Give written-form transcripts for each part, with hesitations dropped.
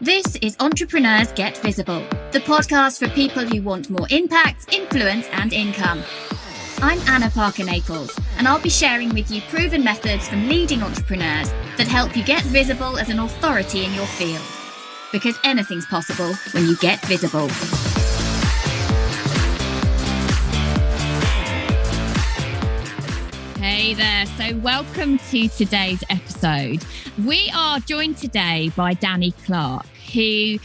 This is Entrepreneurs Get Visible, the podcast for people who want more impact, influence, and income. I'm Anna Parker-Naples, and I'll be sharing with you proven methods from leading entrepreneurs that help you get visible as an authority in your field. Because anything's possible when you get visible. Hey there, so welcome to today's episode. We are joined today by Danny Clarke, who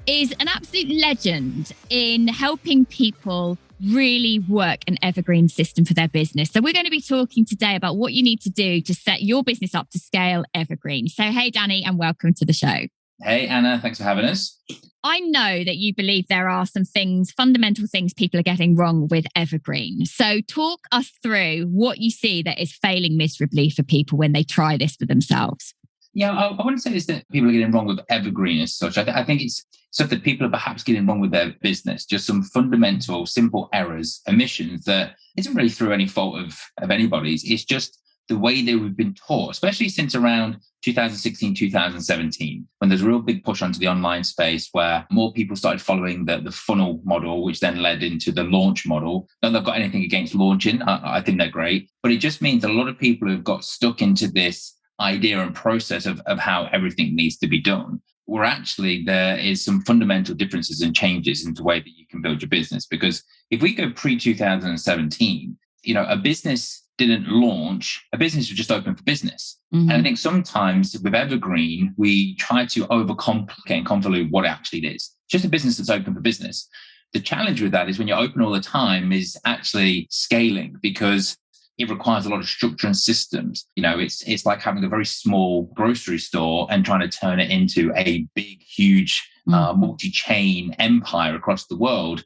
is an absolute legend in helping people really work an evergreen system for their business. So we're going to be talking today about what you need to do to set your business up to scale evergreen. So hey, Danny, and welcome to the show. Hey, Anna, thanks for having us. I know that you believe there are some things, fundamental things people are getting wrong with evergreen. So talk us through what you see that is failing miserably for people when they try this for themselves. Yeah, I wouldn't say it's that people are getting wrong with evergreen as such. I think it's stuff that people are perhaps getting wrong with their business, just some fundamental, simple errors, omissions that isn't really through any fault of anybody's. It's just the way that we've been taught, especially since around 2016, 2017, when there's a real big push onto the online space where more people started following the funnel model, which then led into the launch model. Not that I've got anything against launching. I think they're great, but it just means that a lot of people have got stuck into this idea and process of how everything needs to be done, where actually there is some fundamental differences and changes in the way that you can build your business. Because if we go pre-2017, a business didn't launch, a business was just open for business. Mm-hmm. And I think sometimes with Evergreen, we try to overcomplicate and convolute what it actually is. It's just a business that's open for business. The challenge with that is when you're open all the time is actually scaling, because it requires a lot of structure and systems. It's like having a very small grocery store and trying to turn it into a big, huge multi-chain empire across the world.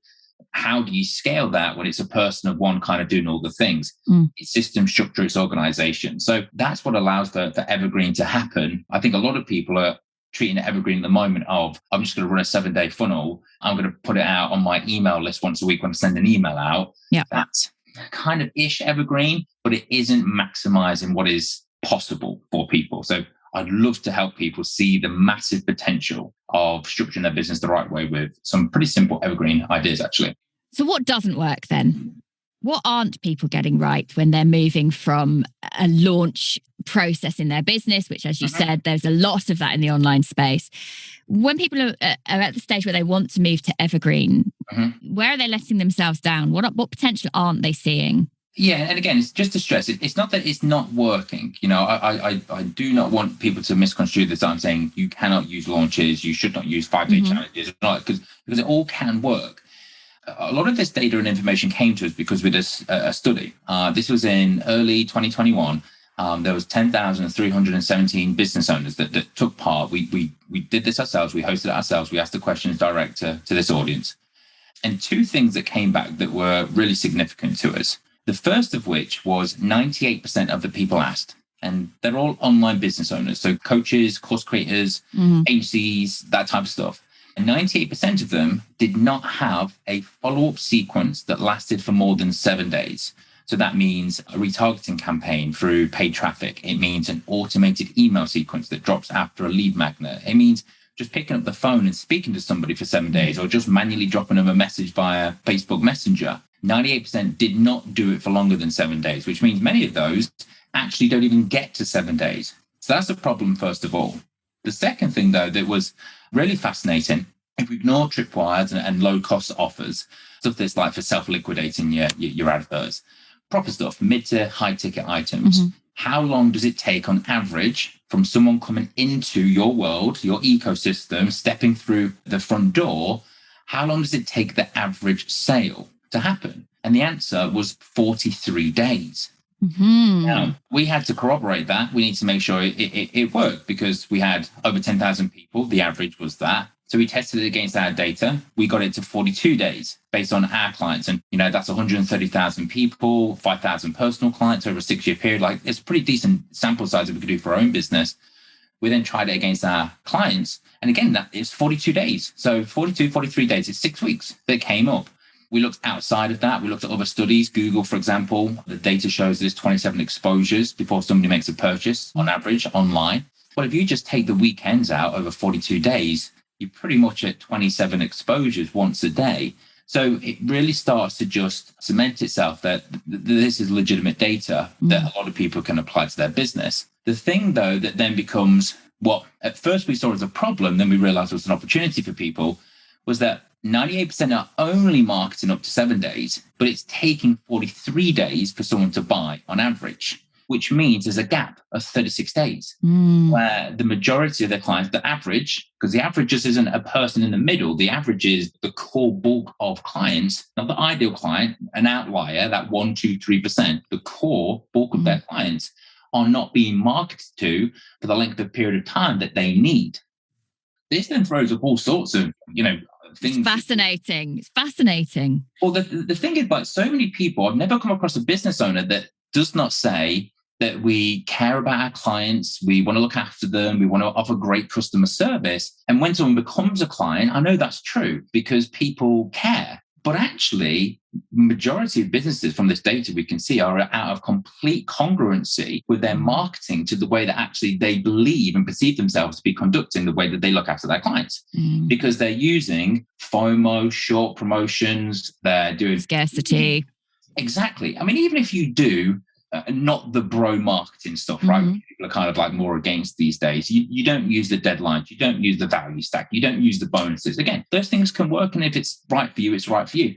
How do you scale that when it's a person of one kind of doing all the things? It's system, structure, it's organization. So that's what allows for Evergreen to happen. I think a lot of people are treating Evergreen at the moment of, I'm just going to run a 7-day funnel. I'm going to put it out on my email list once a week when I send an email out. Yeah. That's kind of ish Evergreen, but it isn't maximizing what is possible for people. So I'd love to help people see the massive potential of structuring their business the right way with some pretty simple evergreen ideas, actually. So what doesn't work then? What aren't people getting right when they're moving from a launch process in their business, which, as you said, there's a lot of that in the online space. When people are at the stage where they want to move to evergreen, where are they letting themselves down? What potential aren't they seeing? Yeah, and again, it's just to stress, it's not that it's not working. I do not want people to misconstrue this. I'm saying you cannot use launches, you should not use 5-day challenges, because it all can work. A lot of this data and information came to us because we did a study. This was in early 2021. There was 10,317 business owners that took part. We did this ourselves. We hosted it ourselves. We asked the questions direct to this audience. And two things that came back that were really significant to us. The first of which was 98% of the people asked, and they're all online business owners. So coaches, course creators, agencies, that type of stuff. And 98% of them did not have a follow-up sequence that lasted for more than 7 days. So that means a retargeting campaign through paid traffic. It means an automated email sequence that drops after a lead magnet. It means just picking up the phone and speaking to somebody for 7 days, or just manually dropping them a message via Facebook Messenger. 98% did not do it for longer than 7 days, which means many of those actually don't even get to 7 days. So that's a problem, first of all. The second thing, though, that was really fascinating, if we ignore tripwires and low-cost offers, stuff that's like for self-liquidating your adverts, proper stuff, mid to high-ticket items, how long does it take on average from someone coming into your world, your ecosystem, stepping through the front door, how long does it take the average sale to happen? And the answer was 43 days. Now, we had to corroborate that. We need to make sure it worked, because we had over 10,000 people. The average was that. So we tested it against our data. We got it to 42 days based on our clients. And, that's 130,000 people, 5,000 personal clients over a 6-year period. Like, it's a pretty decent sample size that we could do for our own business. We then tried it against our clients. And again, that is 42 days. So 43 days, it's 6 weeks that came up. We looked outside of that. We looked at other studies. Google, for example, the data shows there's 27 exposures before somebody makes a purchase on average online. Well, if you just take the weekends out over 42 days, you're pretty much at 27 exposures once a day. So it really starts to just cement itself that this is legitimate data that a lot of people can apply to their business. The thing, though, that then becomes what at first we saw as a problem, then we realized was an opportunity for people, was that 98% are only marketing up to 7 days, but it's taking 43 days for someone to buy on average, which means there's a gap of 36 days where the majority of their clients, the average, because the average just isn't a person in the middle, the average is the core bulk of clients, not the ideal client, an outlier, that 1, 2, 3%, the core bulk of their clients are not being marketed to for the length of period of time that they need. This then throws up all sorts of, things. It's fascinating. It's fascinating. Well, the thing is, like, so many people, I've never come across a business owner that does not say that we care about our clients, we want to look after them, we want to offer great customer service. And when someone becomes a client, I know that's true because people care. But actually, majority of businesses from this data we can see are out of complete congruency with their marketing to the way that actually they believe and perceive themselves to be conducting the way that they look after their clients. Because they're using FOMO, short promotions, they're doing scarcity. Exactly. I mean, even if you do not the bro marketing stuff, right? People are kind of like more against these days. You don't use the deadlines. You don't use the value stack. You don't use the bonuses. Again, those things can work. And if it's right for you, it's right for you.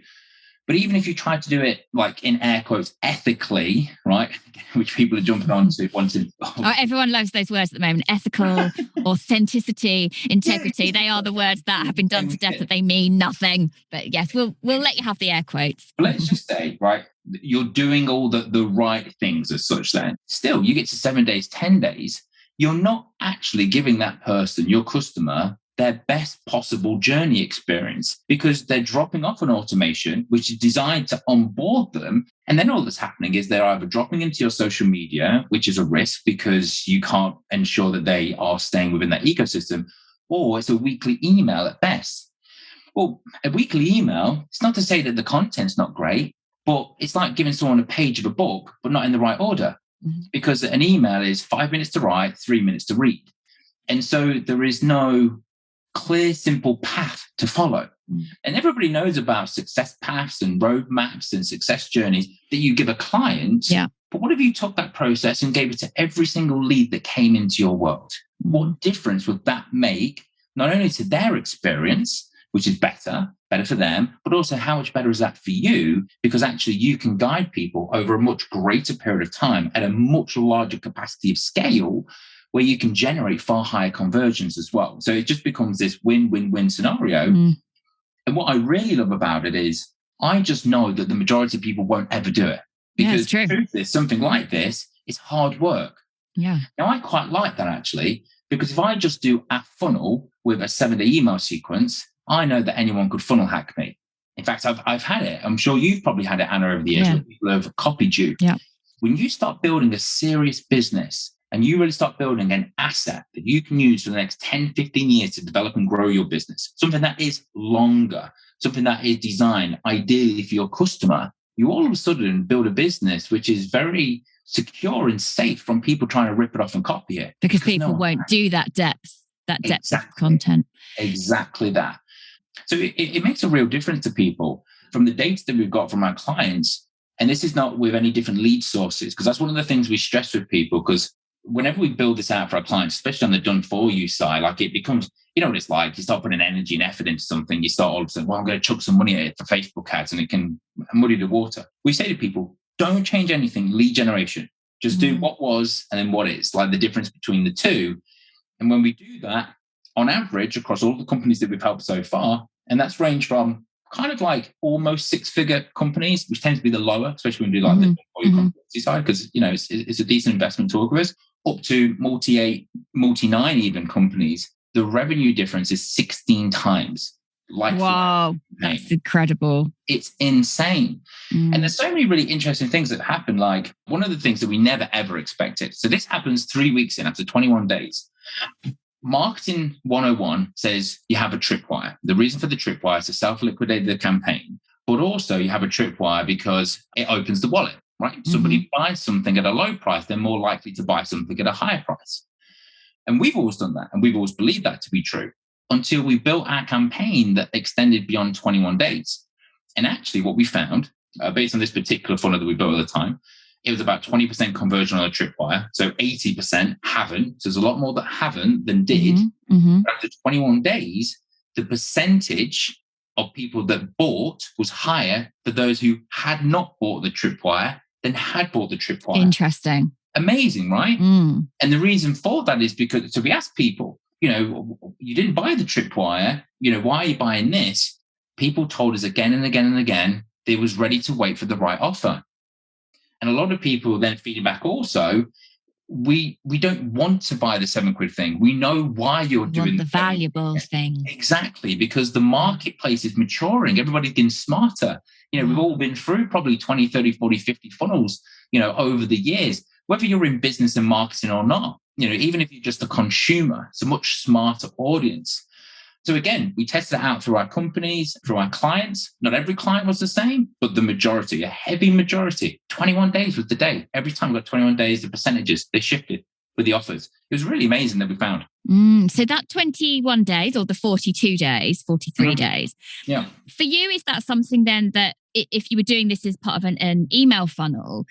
But even if you try to do it like in air quotes, ethically, right? Which people are jumping on to wanting. Oh, everyone loves those words at the moment. Ethical, authenticity, integrity. They are the words that have been done to death that they mean nothing. But yes, we'll let you have the air quotes. But let's just say, right, you're doing all the right things as such then. Still, you get to 7 days, 10 days, you're not actually giving that person, your customer, their best possible journey experience because they're dropping off an automation which is designed to onboard them. And then all that's happening is they're either dropping into your social media, which is a risk because you can't ensure that they are staying within that ecosystem, or it's a weekly email at best. Well, a weekly email, it's not to say that the content's not great, but it's like giving someone a page of a book, but not in the right order because an email is 5 minutes to write, 3 minutes to read. And so there is no clear, simple path to follow. And everybody knows about success paths and roadmaps and success journeys that you give a client. Yeah. But what if you took that process and gave it to every single lead that came into your world? What difference would that make, not only to their experience, which is better for them, but also how much better is that for you? Because actually you can guide people over a much greater period of time at a much larger capacity of scale where you can generate far higher conversions as well. So it just becomes this win-win-win scenario. And what I really love about it is I just know that the majority of people won't ever do it. Because the truth is, something like this is hard work. Yeah. Now, I quite like that actually, because if I just do a funnel with a 7-day email sequence, I know that anyone could funnel hack me. In fact, I've had it. I'm sure you've probably had it, Anna, over the years where people have copied you. Yeah. When you start building a serious business, and you really start building an asset that you can use for the next 10, 15 years to develop and grow your business, something that is longer, something that is designed ideally for your customer, you all of a sudden build a business which is very secure and safe from people trying to rip it off and copy it. Because people won't do that depth of content. Exactly that. So it makes a real difference to people from the data that we've got from our clients. And this is not with any different lead sources, because that's one of the things we stress with people, because whenever we build this out for our clients, especially on the done for you side, like it becomes, you know what it's like, you start putting energy and effort into something, you start all of a sudden, well, I'm going to chuck some money at it for Facebook ads and it can muddy the water. We say to people, don't change anything, lead generation. Just do what was and then what is, like the difference between the two. And when we do that, on average, across all the companies that we've helped so far, and that's ranged from kind of like almost 6-figure companies, which tends to be the lower, especially when we do like the competency side, because, you know, it's a decent investment to work with, up to multi-8, multi-9 even companies, the revenue difference is 16 times. Wow, that's incredible. It's insane. And there's so many really interesting things that happen. Like one of the things that we never, ever expected. So this happens 3 weeks in after 21 days. Marketing 101 says you have a tripwire. The reason for the tripwire is to self-liquidate the campaign, but also you have a tripwire because it opens the wallet, right? Somebody buys something at a low price, they're more likely to buy something at a higher price. And we've always done that. And we've always believed that to be true until we built our campaign that extended beyond 21 days. And actually what we found, based on this particular funnel that we built at the time, it was about 20% conversion on a tripwire. So 80% haven't. So there's a lot more that haven't than did. But after 21 days, the percentage of people that bought was higher for those who had not bought the tripwire than had bought the tripwire. Interesting. Amazing, right? And the reason for that is because, so we asked people, you didn't buy the tripwire, why are you buying this? People told us again and again and again, they was ready to wait for the right offer. And a lot of people then feeding back also, we don't want to buy the £7 thing. We know why you're doing the valuable thing. Exactly, because the marketplace is maturing. Everybody's getting smarter. We've all been through probably 20, 30, 40, 50 funnels, over the years, whether you're in business and marketing or not. Even if you're just a consumer, it's a much smarter audience. So again, we tested it out through our companies, through our clients. Not every client was the same, but the majority, a heavy majority, 21 days was the day. Every time we got 21 days, the percentages, they shifted with the offers. It was really amazing that we found. So that 21 days or the 42 days, 43 days. Yeah. For you, is that something then that if you were doing this as part of an email funnel,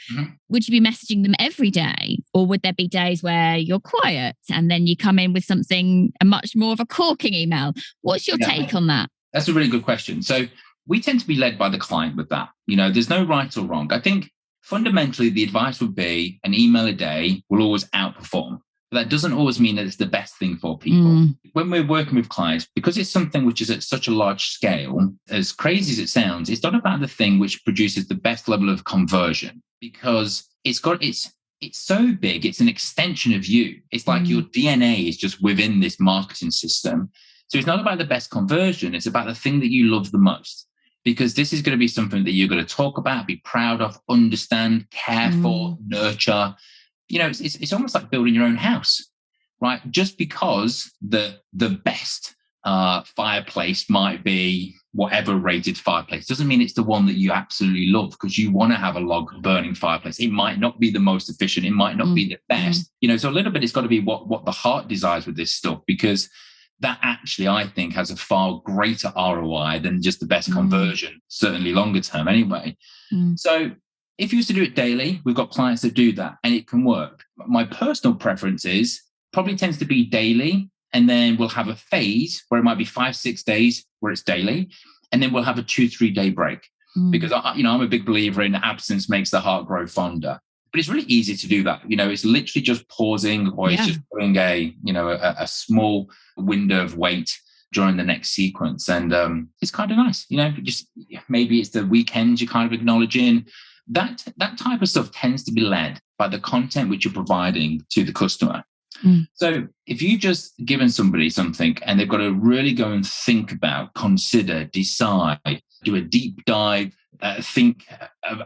would you be messaging them every day? Or would there be days where you're quiet and then you come in with something, a much more of a corking email? What's your take on that? That's a really good question. So we tend to be led by the client with that. There's no right or wrong. I think fundamentally, the advice would be an email a day will always outperform. But that doesn't always mean that it's the best thing for people. When we're working with clients, because it's something which is at such a large scale, as crazy as it sounds, it's not about the thing which produces the best level of conversion, because it's so big. It's an extension of you. It's like your DNA is just within this marketing system. So it's not about the best conversion. It's about the thing that you love the most. Because this is going to be something that you're going to talk about, be proud of, understand, care for, nurture. It's almost like building your own house, right? Just because the best fireplace might be whatever rated fireplace doesn't mean it's the one that you absolutely love, because you want to have a log burning fireplace. It might not be the most efficient. It might not be the best. So a little bit, it's got to be what the heart desires with this stuff, because that actually, I think, has a far greater ROI than just the best conversion, certainly longer term anyway. So if you used to do it daily, we've got clients that do that and it can work. My personal preference is probably tends to be daily, and then we'll have a phase where it might be 5-6 days where it's daily, and then we'll have a 2-3 day break. Because I'm a big believer in absence makes the heart grow fonder. But it's really easy to do that. It's literally just pausing, or it's just putting a small window of wait during the next sequence. And it's kind of nice, just maybe it's the weekends you're kind of acknowledging. That type of stuff tends to be led by the content which you're providing to the customer. So if you just given somebody something and they've got to really go and think about, consider, decide, do a deep dive, think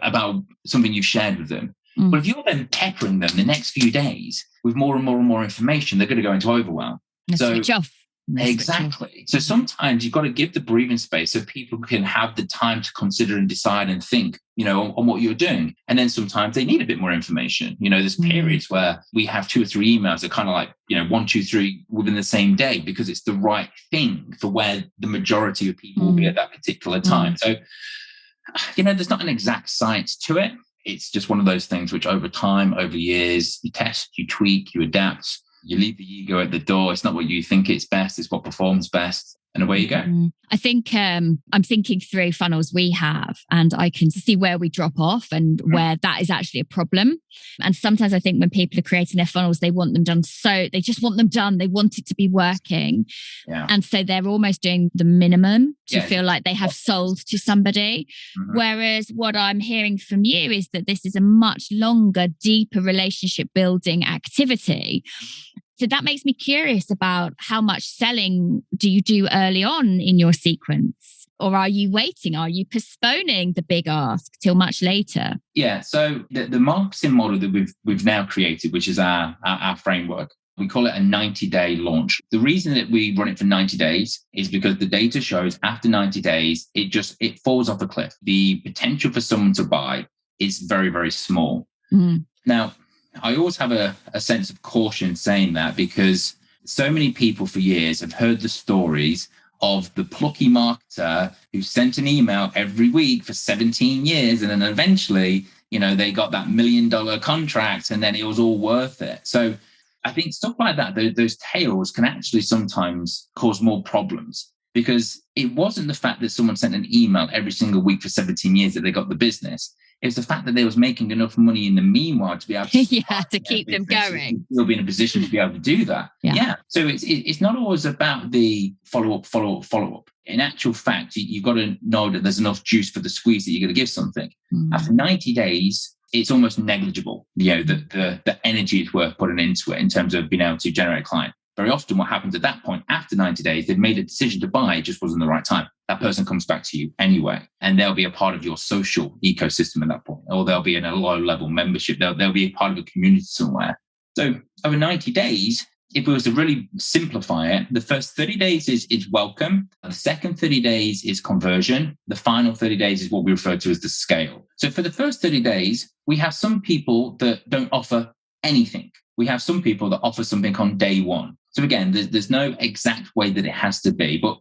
about something you've shared with them. But if you're then peppering them the next few days with more and more and more information, they're going to go into overwhelm. Switch off. Exactly. So sometimes you've got to give the breathing space so people can have the time to consider and decide and think, on what you're doing. And then sometimes they need a bit more information. There's periods where we have 2 or 3 emails that kind of like, 1, 2, 3 within the same day, because it's the right thing for where the majority of people will be at that particular time. So, there's not an exact science to it. It's just one of those things which over time, over years, you test, you tweak, you adapt, you leave the ego at the door. It's not what you think it's best. It's what performs best. And away you go. I think I'm thinking through funnels we have, and I can see where we drop off and where that is actually a problem. And sometimes I think when people are creating their funnels, they want them done. So they just want them done. They want it to be working. And so they're almost doing the minimum to feel like they have sold to somebody. Whereas what I'm hearing from you is that this is a much longer, deeper relationship building activity. So that makes me curious about how much selling do you do early on in your sequence? Or are you waiting? Are you postponing the big ask till much later? Yeah. So the marketing model that we've now created, which is our framework, we call it a 90-day launch. The reason that we run it for 90 days is because the data shows after 90 days, it falls off a cliff. The potential for someone to buy is very, very small. Now, I always have a sense of caution saying that, because so many people for years have heard the stories of the plucky marketer who sent an email every week for 17 years. And then eventually, they got that $1 million contract and then it was all worth it. So I think stuff like that, those tales can actually sometimes cause more problems, because it wasn't the fact that someone sent an email every single week for 17 years that they got the business. It was the fact that they was making enough money in the meanwhile to be able to, to keep them going. You'll be in a position to be able to do that. Yeah. So it's not always about the follow up. In actual fact, you've got to know that there's enough juice for the squeeze that you're going to give something. After 90 days, it's almost negligible. The energy it's worth putting into it in terms of being able to generate a client. Very often what happens at that point, after 90 days, they've made a decision to buy, it just wasn't the right time. That person comes back to you anyway, and they'll be a part of your social ecosystem at that point, or they'll be in a low-level membership. They'll be a part of a community somewhere. So over 90 days, if we was to really simplify it, the first 30 days is welcome. The second 30 days is conversion. The final 30 days is what we refer to as the scale. So for the first 30 days, we have some people that don't offer anything. We have some people that offer something on day one. So again, there's no exact way that it has to be, but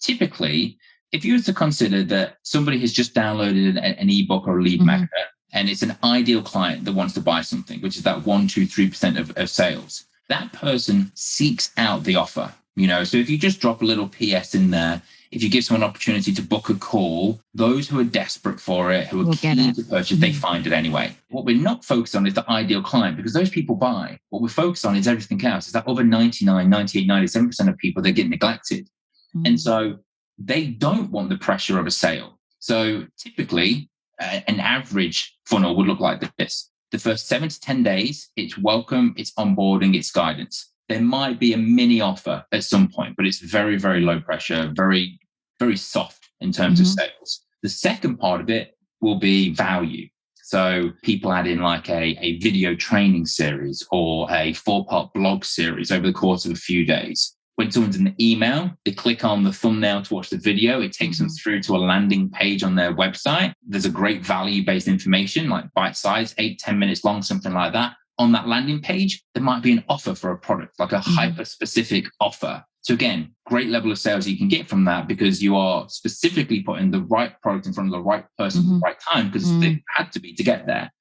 typically, if you were to consider that somebody has just downloaded an ebook or a lead magnet, and it's an ideal client that wants to buy something, which is that 1, 2, 3% of sales, that person seeks out the offer. So if you just drop a little PS in there, if you give someone an opportunity to book a call, those who are desperate for it, who are keen to purchase, they find it anyway. What we're not focused on is the ideal client, because those people buy. What we're focused on is everything else. Is that over 99, 98, 97% of people, they get neglected. And so they don't want the pressure of a sale. So typically, an average funnel would look like this. The first 7 to 10 days, it's welcome, it's onboarding, it's guidance. There might be a mini offer at some point, but it's very, very low pressure, very, very soft in terms of sales. The second part of it will be value. So people add in like a video training series or a 4-part blog series over the course of a few days. When someone's in the email, they click on the thumbnail to watch the video. It takes them through to a landing page on their website. There's a great value-based information, like bite size, 8-10 minutes long, something like that. On that landing page, there might be an offer for a product, like a hyper-specific offer. So again, great level of sales you can get from that, because you are specifically putting the right product in front of the right person at the right time, because they had to be to get there.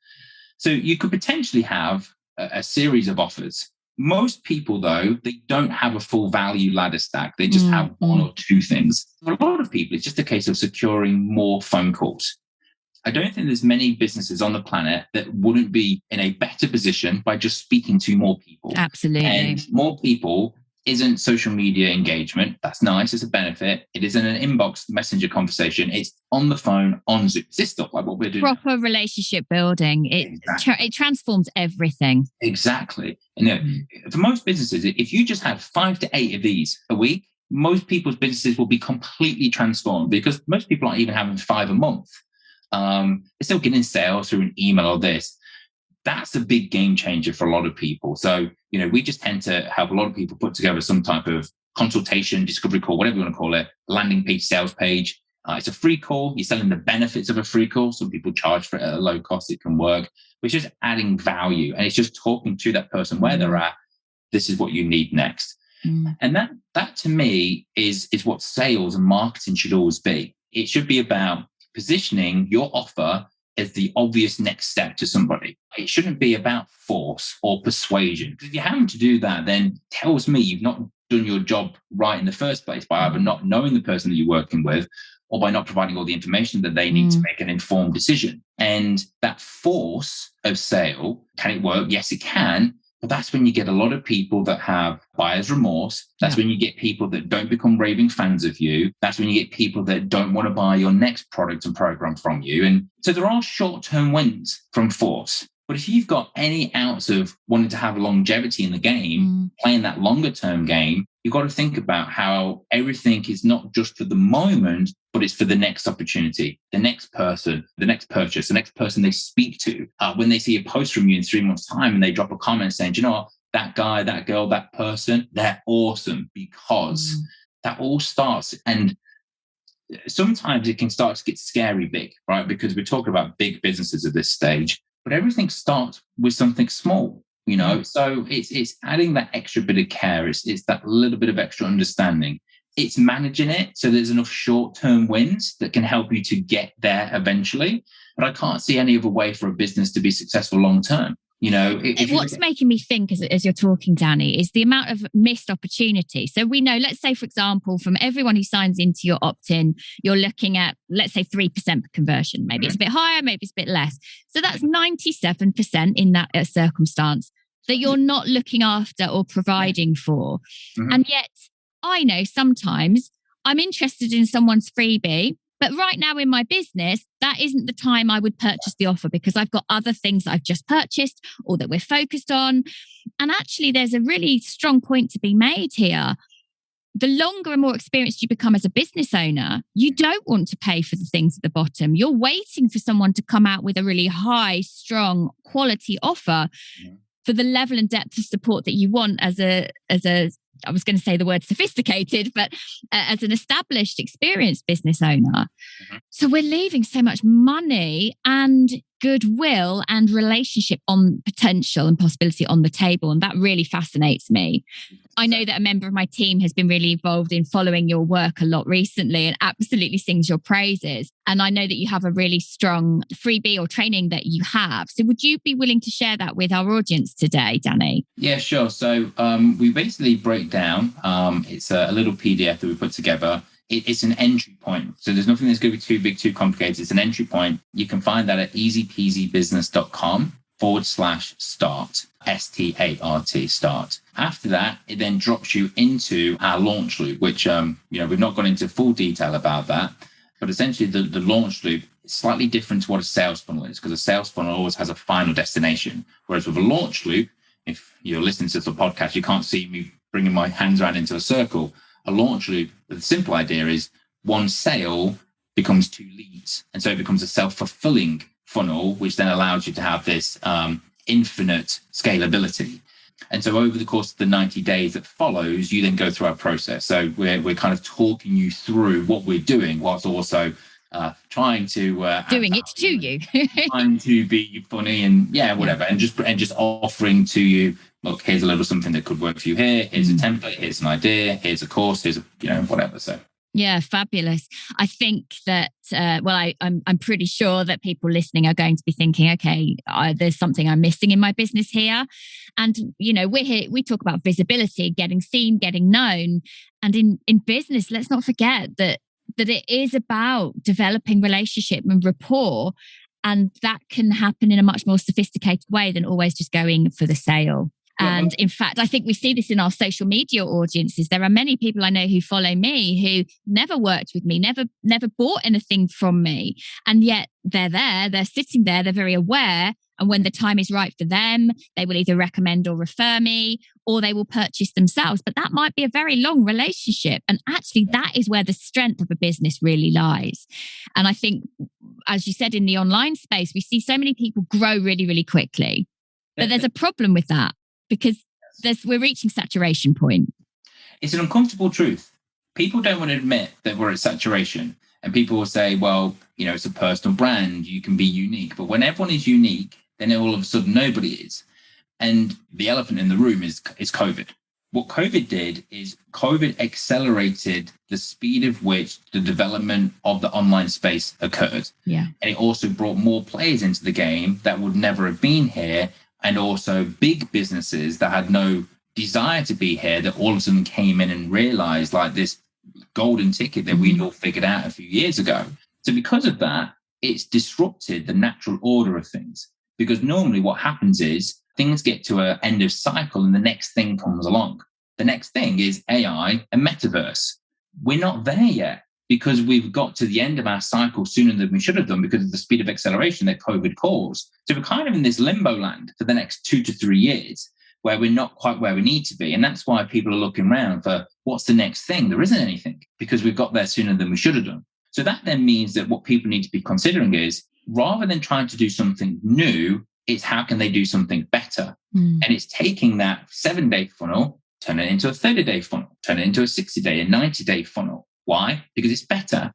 So you could potentially have a series of offers. Most people, though, they don't have a full value ladder stack. They just have 1 or 2 things. For a lot of people, it's just a case of securing more phone calls. I don't think there's many businesses on the planet that wouldn't be in a better position by just speaking to more people. Absolutely. And more people isn't social media engagement. That's nice. It's a benefit. It isn't an inbox messenger conversation. It's on the phone, on Zoom. It's this stuff like what we're doing. Proper relationship building. It transforms everything. Exactly. And for most businesses, if you just have 5 to 8 of these a week, most people's businesses will be completely transformed, because most people aren't even having 5 a month. They're still getting sales through an email or this. That's a big game changer for a lot of people. So, we just tend to have a lot of people put together some type of consultation, discovery call, whatever you want to call it, landing page, sales page. It's a free call. You're selling the benefits of a free call. Some people charge for it at a low cost. It can work. But it's just adding value. And it's just talking to that person where they're at. This is what you need next. And that to me is what sales and marketing should always be. It should be about positioning your offer as the obvious next step to somebody. It shouldn't be about force or persuasion. Because if you're having to do that, then it tells me you've not done your job right in the first place, by either not knowing the person that you're working with, or by not providing all the information that they need to make an informed decision. And that force of sale, can it work? Yes, it can. But that's when you get a lot of people that have buyer's remorse. That's when you get people that don't become raving fans of you. That's when you get people that don't want to buy your next product and program from you. And so there are short-term wins from force. But if you've got any ounce of wanting to have longevity in the game, playing that longer-term game, you've got to think about how everything is not just for the moment, but it's for the next opportunity, the next person, the next purchase, the next person they speak to. When they see a post from you in 3 months' time and they drop a comment saying, you know what, that guy, that girl, that person, they're awesome, because that all starts. And sometimes it can start to get scary big, right? Because we're talking about big businesses at this stage, but everything starts with something small. So it's adding that extra bit of care. It's that little bit of extra understanding. It's managing it so there's enough short-term wins that can help you to get there eventually. But I can't see any other way for a business to be successful long-term. What's making me think as you're talking, Danny, is the amount of missed opportunity. So we know, let's say, for example, from everyone who signs into your opt-in, you're looking at, let's say, 3% conversion. Maybe it's a bit higher, maybe it's a bit less. So that's 97% in that circumstance that you're not looking after or providing for. And yet I know sometimes I'm interested in someone's freebie, but right now in my business, that isn't the time I would purchase the offer because I've got other things that I've just purchased or that we're focused on. And actually, there's a really strong point to be made here. The longer and more experienced you become as a business owner, you don't want to pay for the things at the bottom. You're waiting for someone to come out with a really high, strong, quality offer for the level and depth of support that you want as a I was going to say the word sophisticated, but as an established, experienced business owner. So we're leaving so much money and goodwill and relationship on potential and possibility on the table. And that really fascinates me. I know that a member of my team has been really involved in following your work a lot recently and absolutely sings your praises. And I know that you have a really strong freebie or training that you have. So would you be willing to share that with our audience today, Danny? Yeah, sure. So we basically break down, it's a little PDF that we put together. It's an entry point. So there's nothing that's going to be too big, too complicated. It's an entry point. You can find that at easypeasybusiness.com/start, START, start. After that, it then drops you into our launch loop, which, we've not gone into full detail about that. But essentially, the launch loop is slightly different to what a sales funnel is, because a sales funnel always has a final destination. Whereas with a launch loop, if you're listening to the podcast, you can't see me bringing my hands around into a circle. A launch loop, the simple idea is one sale becomes 2 leads. And so it becomes a self-fulfilling funnel, which then allows you to have this infinite scalability. And so over the course of the 90 days that follows, you then go through our process. So we're kind of talking you through what we're doing, whilst also trying to doing it to you, trying to be funny and whatever, and just offering to you, look, here's a little something that could work for you here. Here's a template. Here's an idea. Here's a course. Here's whatever. So. Yeah, fabulous. I think that, I'm pretty sure that people listening are going to be thinking, okay, there's something I'm missing in my business here. And, we're here, we talk about visibility, getting seen, getting known. And in business, let's not forget that it is about developing relationship and rapport. And that can happen in a much more sophisticated way than always just going for the sale. And in fact, I think we see this in our social media audiences. There are many people I know who follow me who never worked with me, never bought anything from me. And yet they're sitting there, they're very aware. And when the time is right for them, they will either recommend or refer me, or they will purchase themselves. But that might be a very long relationship. And actually, that is where the strength of a business really lies. And I think, as you said, in the online space, we see so many people grow really, really quickly. But there's a problem with that, because we're reaching saturation point. It's an uncomfortable truth. People don't want to admit that we're at saturation. And people will say, well, it's a personal brand. You can be unique. But when everyone is unique, then all of a sudden nobody is. And the elephant in the room is COVID. What COVID did is COVID accelerated the speed of which the development of the online space occurred. Yeah. And it also brought more players into the game that would never have been here. And also big businesses that had no desire to be here that all of a sudden came in and realized like this golden ticket that we'd all figured out a few years ago. So because of that, it's disrupted the natural order of things. Because normally what happens is things get to an end of cycle and the next thing comes along. The next thing is AI and metaverse. We're not there yet because we've got to the end of our cycle sooner than we should have done because of the speed of acceleration that COVID caused. So we're kind of in this limbo land for the next 2 to 3 years where we're not quite where we need to be. And that's why people are looking around for what's the next thing? There isn't anything because we've got there sooner than we should have done. So that then means that what people need to be considering is rather than trying to do something new, it's how can they do something better? And it's taking that 7-day funnel, turn it into a 30-day funnel, turn it into a 60-day, a 90-day funnel. Why? Because it's better.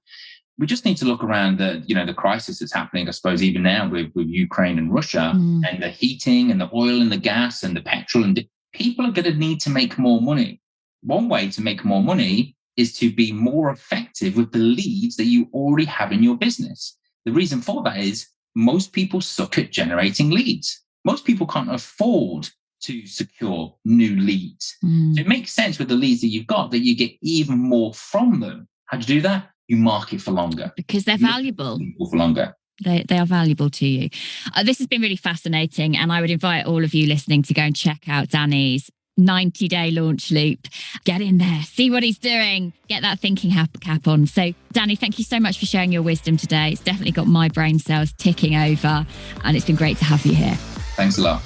we just need to look around the crisis that's happening, I suppose, even now with Ukraine and Russia, and the heating and the oil and the gas and the petrol, and people are going to need to make more money. One way to make more money is to be more effective with the leads that you already have in your business. The reason for that is most people suck at generating leads. Most people can't afford to secure new leads. So it makes sense with the leads that you've got that you get even more from them. How do you do that? You market for longer. Because they're valuable. For longer. They are valuable to you. This has been really fascinating. And I would invite all of you listening to go and check out Danny's 90-day launch loop. Get in there, see what he's doing, get that thinking cap on. So Danny, thank you so much for sharing your wisdom today. It's definitely got my brain cells ticking over, and it's been great to have you here. Thanks a lot.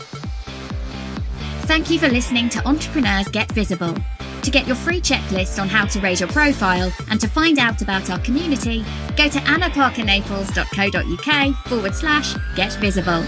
Thank you for listening to Entrepreneurs Get Visible. To get your free checklist on how to raise your profile and to find out about our community, go to Parker-Naples.co.uk/get visible.